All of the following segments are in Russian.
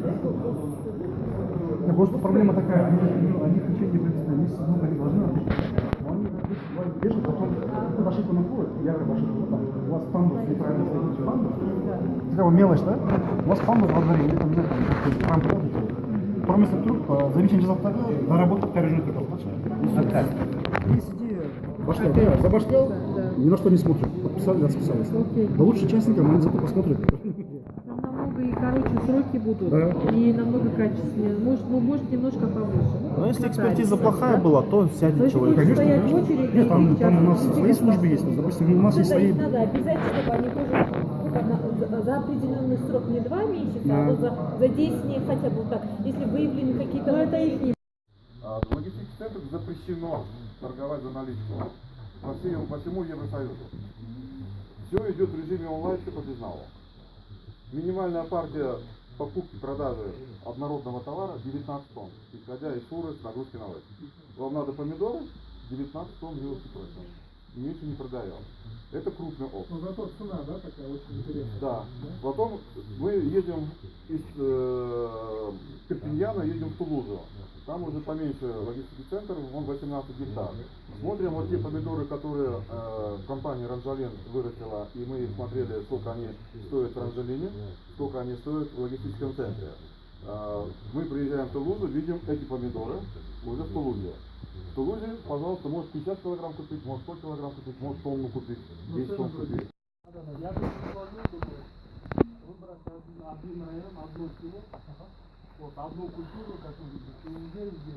Да, просто проблема такая, они в течение, в принципе, месяца двух они должны отдыхать. Но они вешают, потом какую-то ошибку находят, якобы ошибку, там, у вас пандус неправильно стоит, пандус, такая вот мелочь, да? У вас пандус во дворе, или там, не знаю, там, какой-то храм приложите. Промысел trup, замечание завтра, доработать корректирует это вообще. Есть идея, башлял, забашлял, ни на что не смотрит, подписали, расписались. Но лучше частникам, они зато посмотрят. Намного и короче сроки будут, да. И намного качественнее. Может немножко повыше. Но если экспертиза плохая была, то сядет человек. Конечно, стоять конечно. в очереди. Нет, там у нас свои службы есть. Вот, допустим, у нас есть свои. Надо обязательно, чтобы они тоже за определенный срок, не 2 месяца, а вот за 10 дней хотя бы вот так. Если выявлены какие-то... Это их не... В логистических центрах запрещено торговать за наличку по всему Евросоюзу. Все идет в режиме онлайн, все по безналу. Минимальная партия покупки, продажи однородного товара 19 тонн, исходя из фуры с нагрузки на вес. Вам надо помидоры, 19 тонн милости просим. Меньше не продаем. Это крупный опыт. Но зато цена, да, такая очень интересная. Да. Потом мы едем из Перпиньяна, едем в Тулузу. Там уже поменьше логистический центр, он 18 гектар. Смотрим вот те помидоры, которые компания Ранжалин вырастила, и мы смотрели, сколько они стоят в Ранжалине, сколько они стоят в логистическом центре. Мы приезжаем в Тулузу, видим эти помидоры уже в Тулузе. В Тулузе, пожалуйста, может 50 килограмм купить, может 100 килограмм купить, может тонну купить, 10 тонн купить. Я тут предложил, думаю, выбрать один район, одно село, вот, одну культуру какую-нибудь, и везде.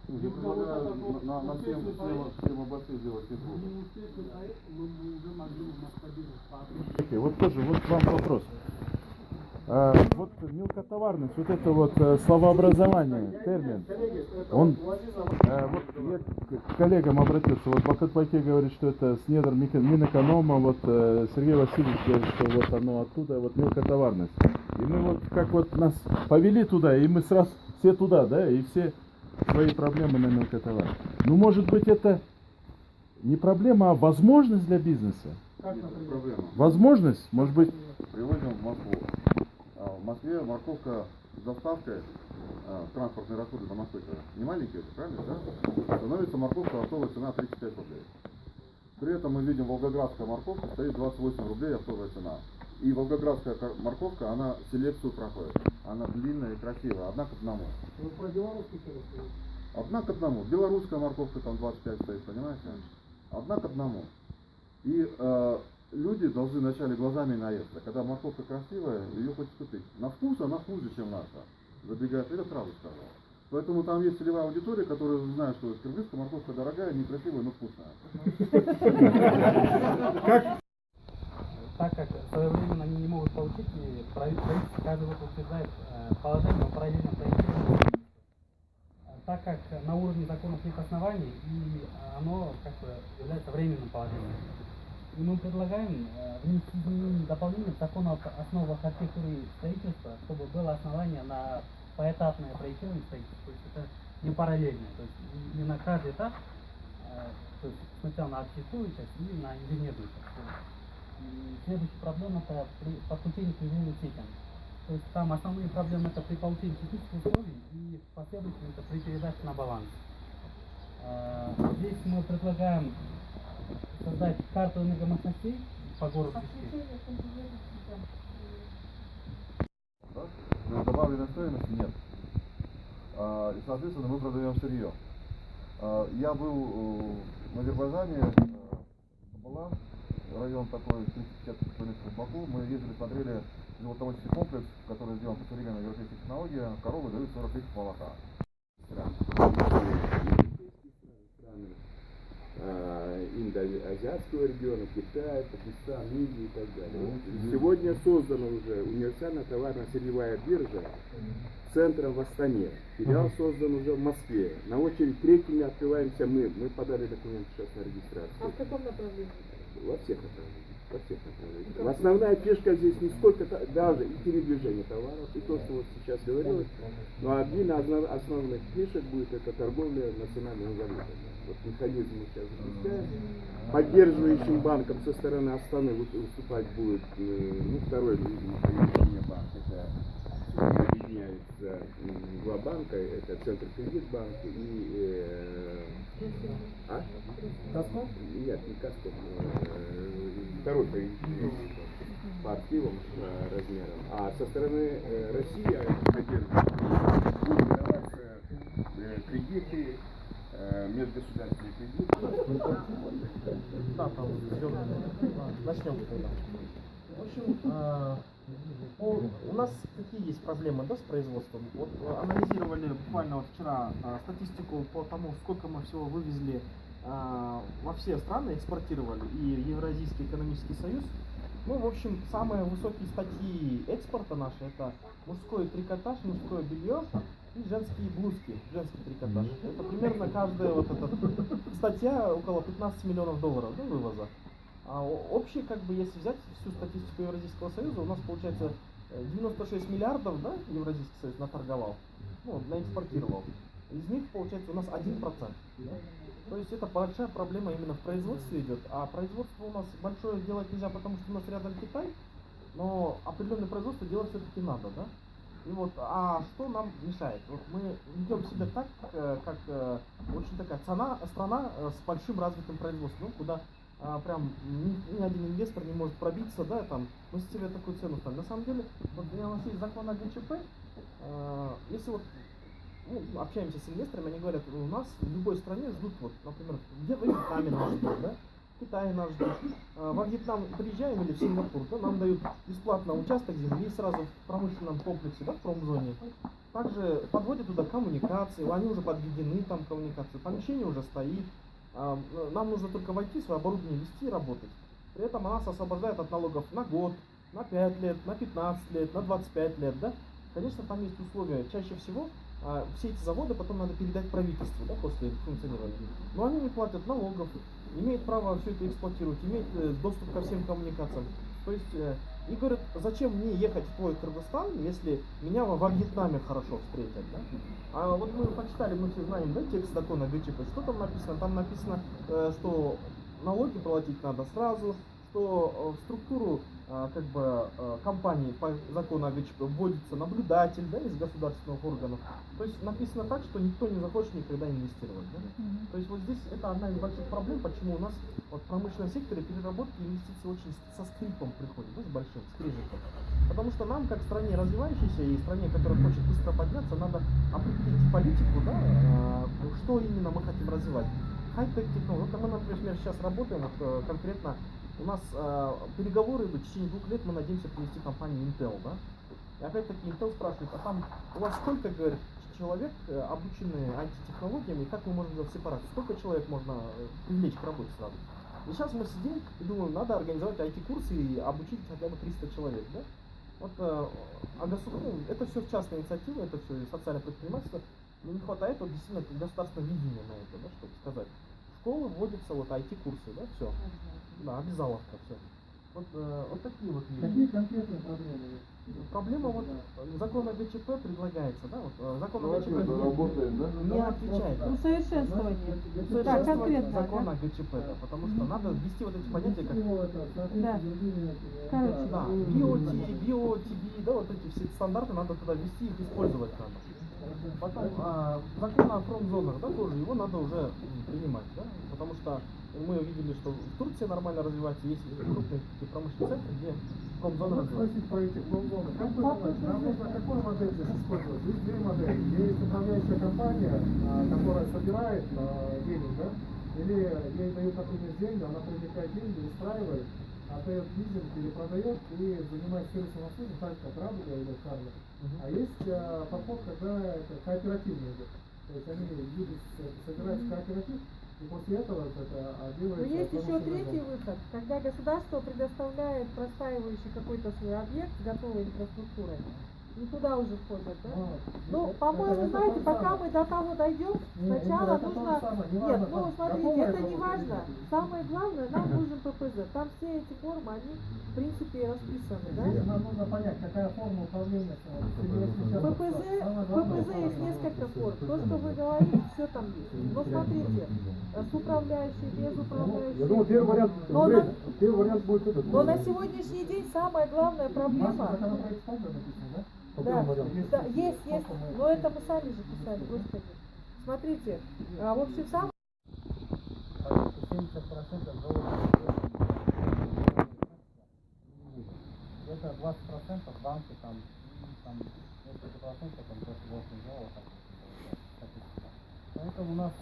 Я предлагаю на всем области сделать синхрон. Не успешный проект, мы уже могли масштабировать. Вот тоже, вот вам вопрос. Вот мелкотоварность, вот это вот словообразование, термин, он, вот я к коллегам обратился, вот Бакыт Баке говорит, что это с недр Минэконома, вот Сергей Васильевич говорит, что вот оно оттуда, вот мелкотоварность. И мы вот как вот нас повели туда, и мы сразу все туда, да, и все свои проблемы на мелкотоварность. Ну, может быть, это не проблема, а возможность для бизнеса? Проблема. Возможность, может быть... Привозим в Москву. В Москве морковка с доставкой, транспортные расходы на Москве не маленькие, правильно, да? Становится морковка, оптовая цена 35 рублей. При этом мы видим, волгоградская морковка стоит 28 рублей, оптовая цена. И волгоградская морковка, она селекцию проходит. Она длинная и красивая, одна к одному. Вы про белорусский что рассказываете? Одна к одному. Белорусская морковка там 25 стоит, понимаете? Одна к одному. И люди должны вначале глазами наесться. Когда морковка красивая, ее хочется купить. На вкус она хуже, чем наша. Забегая вперед, сразу сказал. Поэтому там есть целевая аудитория, которая знает, что кыргызская морковка дорогая, некрасивая, но вкусная. Так как своевременно они не могут получить, и правительство каждый год утверждает положение о параллельном проектировании, так как на уровне законов нет оснований, и оно как бы является временным положением. И мы предлагаем внести изменения и дополнения в закон об основах архитектуры и строительства, чтобы было основание на поэтапное проектирование строительства. То есть это не параллельное, то есть не на каждый этап, то есть сначала на архитектурную часть и на инженерную часть. И следующая проблема это при подключении к инженерным сетям. То есть там основные проблемы это при получении технических условий и в последующем это при передаче на баланс. Здесь мы предлагаем создать карту энергомощностей по городу. Но добавленной стоимости нет. И, соответственно, мы продаем сырье. Я был в Азербайджане, была район такой, 30-50 километров в Баку. Мы ездили, смотрели животноводческий комплекс, который сделан по современной европейской технологии. Коровы дают 40 литров молока. Индоазиатского региона, Китая, Пакистан, Индии и так далее. Сегодня создана уже универсальная товарно-сырьевая биржа с центром в Астане. Филиал создан уже в Москве. На очередь третьими открываемся мы. Мы подали документы сейчас на регистрацию. А в каком направлении? Во всех направлениях. Во всех направлениях. Основная фишка здесь не сколько даже и передвижение товаров, и то, что вот сейчас говорилось, но один из основных фишек будет это торговля национальной валютой. Вот механизм мы сейчас запускаем. Поддерживающим банком со стороны Астаны выступать будет второй механизм банк, это объединяются два банка, это Центр Кредитбанк и Каско? Нет, не Каско, второй по активам размером. А со стороны России хотели выдаваться кредиты, межгосударственные кредиты. Да, там начнем тогда. В общем, у нас какие есть проблемы, да, с производством? Вот анализировали буквально вот вчера статистику по тому, сколько мы всего вывезли во все страны, экспортировали, и Евразийский экономический союз. Ну, в общем, самые высокие статьи экспорта наши — это мужской трикотаж, мужское белье и женские блузки, женский трикотаж. Это примерно каждая вот эта статья около 15 миллионов долларов, да, вывоза. А общий, как бы, если взять всю статистику Евразийского союза, у нас получается 96 миллиардов, да, Евразийский союз наторговал, ну, наэкспортировал. Из них, получается, у нас 1%. Да? То есть это большая проблема именно в производстве идет. А производство у нас большое делать нельзя, потому что у нас рядом Китай, но определенное производство делать все-таки надо, да? И вот, а что нам мешает? Вот мы ведем себя так, как очень такая страна с большим развитым производством, куда прям ни один инвестор не может пробиться, да, там, мы себе такую цену ставим. На самом деле, вот у нас есть закон о ГЧП, если вот общаемся с инвесторами, они говорят, у нас в любой стране ждут, вот, например, где в Вьетнаме нас ждут, да, в Китае нас ждут, во Вьетнам приезжаем или в Сингапур, да, нам дают бесплатно участок земли сразу в промышленном комплексе, да, в промзоне. Также подводят туда коммуникации, они уже подведены, там коммуникации, помещение уже стоит, нам нужно только войти, свое оборудование вести и работать. При этом нас освобождают от налогов на год, на 5 лет, на 15 лет, на 25 лет, да. Конечно, там есть условия, чаще всего все эти заводы потом надо передать правительству, да, после функционирования. Но они не платят налогов, имеют право все это эксплуатировать, имеют доступ ко всем коммуникациям. То есть, и говорят, зачем мне ехать в твой Кыргызстан, если меня во Вьетнаме хорошо встретят, да? А вот мы почитали, мы все знаем, да, текст закона ГЧП, что там написано? Там написано, что налоги платить надо сразу, что в структуру как бы компании по закону о ГЧП вводится наблюдатель, да, из государственных органов. То есть написано так, что никто не захочет никогда инвестировать. Да? То есть вот здесь это одна из больших проблем, почему у нас вот, в промышленном секторе переработки инвестиции очень со скрипом приходят, да, с большим скрежетом. Потому что нам, как стране развивающейся и стране, которая хочет быстро подняться, надо определить политику, да, что именно мы хотим развивать. Хай-тек технологии. Вот мы, например, сейчас работаем, вот, конкретно у нас переговоры идут, в течение 2 лет мы надеемся привести компанию Intel, да? И опять-таки Intel спрашивает, а там у вас сколько, говорит, человек, обученные IT-технологиями, как мы можем делать сепарацию? Сколько человек можно привлечь к работе сразу? И сейчас мы сидим и думаем, надо организовать IT-курсы и обучить хотя бы 300 человек, да? Вот, это все частная инициатива, это все социальное предпринимательство, но не хватает вот, действительно государственного видения на это, да, чтобы сказать. В школы вводятся вот IT-курсы, да, все. Да, обязаловка, все. Вот, вот такие вот вещи. Какие конкретные проблемы? Проблема вот закон о ГЧП предлагается, да, вот закон о ГЧП работает, да? не отвечает. Усовершенствование. Совершенствовать Да, конкретно. закон о ГЧП, да, потому что надо ввести вот эти понятия, как Да. Короче, да, био-ТБ, да, вот эти все стандарты надо туда ввести, их использовать надо. Потом закон о промзонах, да, тоже его надо уже принимать, да, потому что мы видели, что в Турции нормально развивается, есть крупные такие промышленные центры, где промзоны развиваются. Спросить про эти промзоны. Как вы думаете, нам нужно какую модель здесь использовать? Есть 2 модели. Есть управляющая компания, которая собирает деньги, да? Или ей дают, например, деньги, она привлекает деньги, устраивает, отдает лизинг или продает и занимается сервисом услуг, так как Радуга или Карла. А есть подход, когда это кооперативный идет. То есть они люди собираются в кооператив, и после этого это делается. Но есть еще третий выход, когда государство предоставляет простаивающий какой-то свой объект с готовой инфраструктурой. И туда уже входят, да? Ну, по-моему, знаете, пока мы до того дойдем, сначала нужно... Нет, ну, смотрите, это не важно. Самое главное, нам нужен ППЗ. Там все эти формы, они, в принципе, расписаны, да? Нам нужно понять, какая форма управления. ППЗ есть несколько форм. То, что вы говорите, все там есть. Но смотрите, с управляющей, без управляющей. Я думаю, первый вариант будет этот. Но на сегодняшний день самая главная проблема... Законопроект написано, да? Да, да, есть, но это мы сами же писали, господи. Смотрите, в общем, сам 70% золота. Где-то 20% банки там, и там несколько процентов там просто золото золото. Поэтому у нас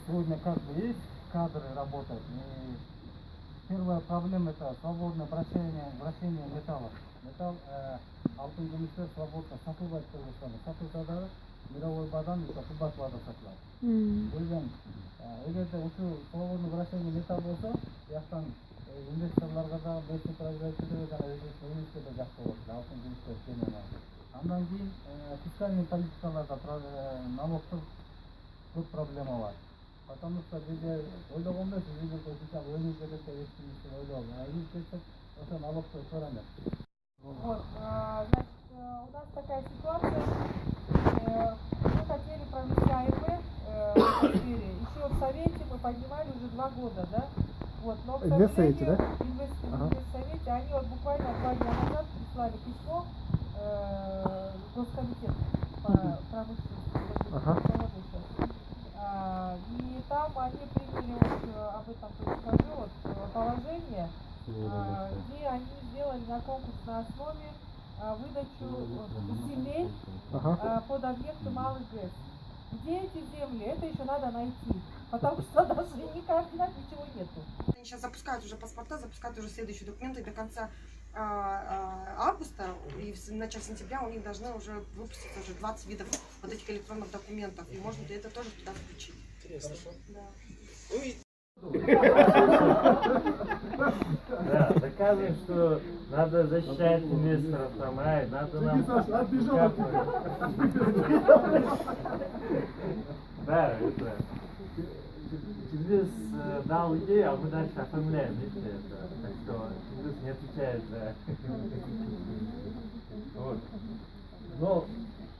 сегодня как бы есть кадры работают. И первая проблема это свободное вращение металла. Металл алтын gümüşler свободно сатылбайт деп жатам. Сатылса да мировой базарда кымбатбаада сатылат. Өзен эгерде ушул свободное вращение металл болсо, жактан инвесторлорго да, местный производителерге жана өзүбүзгө да жакшы болот. Алтын gümüşler кенен. Андан кийин фискальный политикаларда налогдук көп проблема бар. Потому что бизде ойлогондой бизде кошумча өнүгүү керек деп эчкимиздин ойлогон. Биз келсек ошо налогдук көрөмөз. вот, значит, у нас такая ситуация. Мы хотели провести АМВ в этой сфере. Еще в Совете мы поднимали уже 2 года, да? Вот, но, к сожалению, Инвестсовете, да? Инвестсовете, они вот буквально 2 дня назад прислали письмо в Госкомитет по промышленности. И там они приняли, вот, об этом скажу, вот, положение, где они сделали на конкурсной основе выдачу земель под объекты малых ГЭС. Где эти земли? Это еще надо найти, потому что даже ни координат, ничего нету. Они сейчас запускают уже паспорта, запускают уже следующие документы, и до конца августа и в начале сентября у них должны уже выпуститься уже 20 видов вот этих электронных документов, и можно это тоже туда включить. Интересно. Да. Да, доказываем, что надо защищать инвесторов, там, надо нам... Да, это... Чингис дал идею, а мы дальше оформляем, видите, это. Так что Чингис не отвечает за... Вот. Но,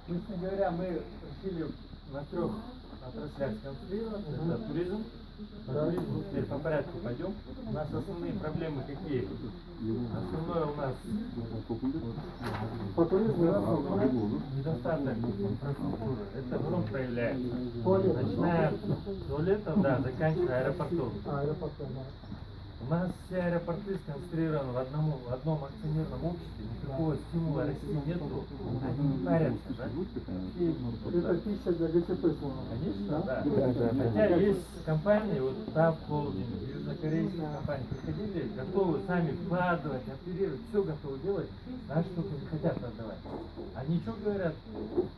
честно говоря, мы решили на 3 отраслях сконцентрироваться. Это туризм. По туризму теперь по порядку пойдем. У нас основные проблемы какие? Основное у нас По туризму недостаток инфраструктуры. Это в чем проявляется? Начиная с туалетов, да, заканчивая аэропортом. У нас все аэропорты сконцентрированы в одном акционерном обществе, никакого стимула расти нету, они не парятся, да? это пища для ГЧП. Конечно, да. Хотя есть компании, вот ТАВ Холдинг, южнокорейские компании, приходили, готовы сами вкладывать, оперировать, все готовы делать, наши только не хотят отдавать. Они что говорят?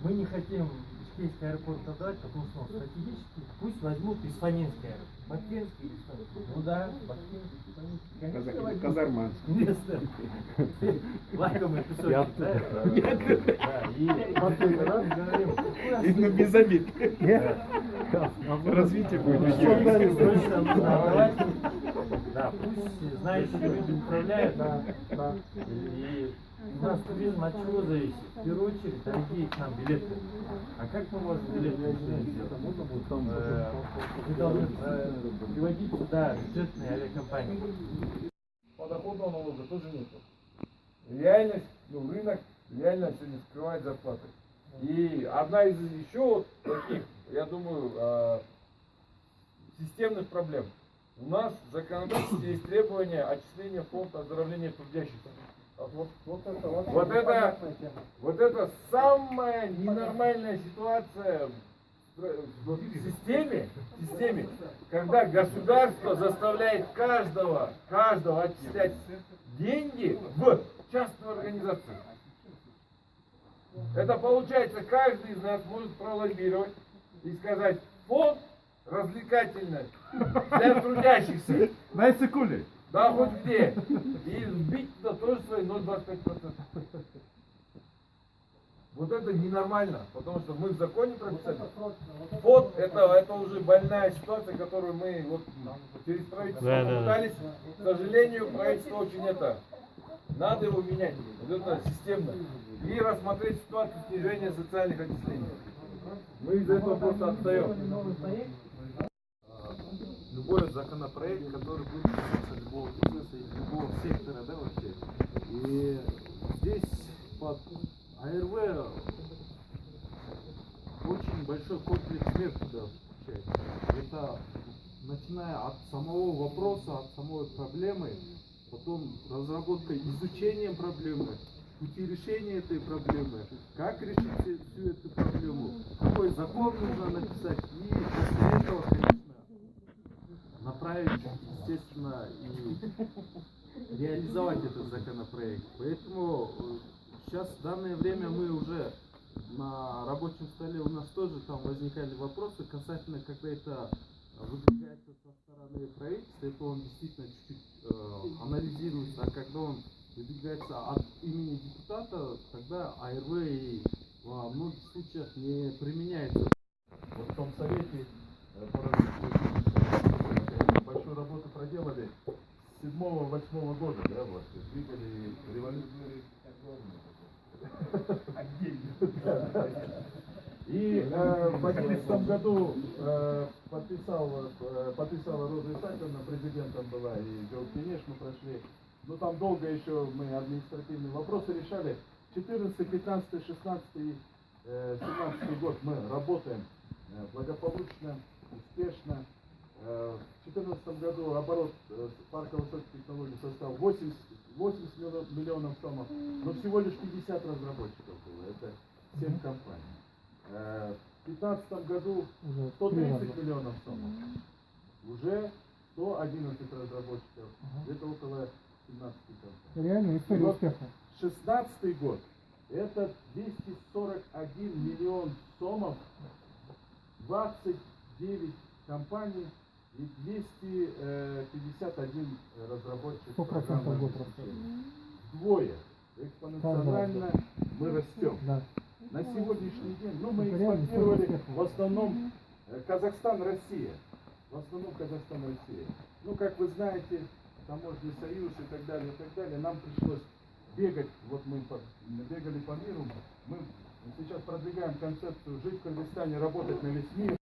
Мы не хотим Бишкекский аэропорт отдавать, потому что он стратегический, пусть возьмут Исфанинский аэропорт. Бакинский или что? Ну да, Бакинский, конечно, возьмут. Казарман. Место. Лакомый кусочек, да? Да, и говорим, Видно, без обид. Развитие будет. срочно нужно отдавать. Да, пусть знающие люди управляют. И у нас туризм от чего зависит? В первую очередь, дорогие к нам билеты. А как мы можем билеты сделать? Мы должны приводить сюда бюджетные авиакомпании. Подоходного налога тоже нету. Реальность, рынок реально сегодня скрывает зарплаты. И одна из еще вот таких, я думаю, системных проблем. У нас в законодательстве есть требования отчисления в фонд оздоровления трудящихся. Вот это самая ненормальная ситуация в системе, когда государство заставляет каждого отчислять деньги в частную организацию. Это получается, каждый из нас может пролоббировать и сказать: фонд развлекательный для трудящихся. На секунде. Да, хоть где. И вбить туда тоже свои 0,25%. Вот это ненормально, потому что мы в законе прописали. Фонд это уже больная ситуация, которую мы вот через правительство попытались. К сожалению, правительство очень надо его менять. Вот это системно. И рассмотреть ситуацию снижения социальных отчислений. Мы из-за этого просто отстаем. Любой законопроект, который будет касаться любого бизнеса и любого сектора, да, вообще. И здесь под АРВ очень большой комплекс мер туда включает. Это начиная от самого вопроса, от самой проблемы, потом разработка, изучением проблемы, пути решения этой проблемы, как решить всю эту проблему, какой закон нужно написать, и после этого, конечно, направить, естественно, и реализовать этот законопроект. Поэтому сейчас, в данное время, мы уже на рабочем столе у нас тоже там возникали вопросы касательно, когда это выдвигается со стороны правительства, это он действительно чуть-чуть анализируется, а когда он выдвигается от имени депутата, тогда АРВ и во многих случаях не применяется. Вот в том совете большую работу проделали с 7-8 года, да, вот, двигали революцию. И в 2011 году подписала Роза Исаковна, президентом была, и Белкинеш мы прошли. Но там долго еще мы административные вопросы решали. 14, 15, 16, 17 год мы работаем благополучно, успешно. В 2014 году оборот парка высоких технологий составил 80 миллионов сомов, но всего лишь 50 разработчиков было, это 7 компаний. В 2015 году 130 миллионов сомов, уже 111 разработчиков, где-то около 17 компаний. Реально история успеха. 16 год, это 241 миллион сомов, 29 компаний и 251 разработчик. 100% в год растет. Вдвое. Экспоненциально мы растем. Да. На сегодняшний день, ну, мы экспортировали в основном Казахстан, Россия. В основном Казахстан, Россия. Ну, как вы знаете, таможенный союз и так далее, нам пришлось бегать, вот мы бегали по миру, мы сейчас продвигаем концепцию жить в Кыргызстане, работать на весь мир.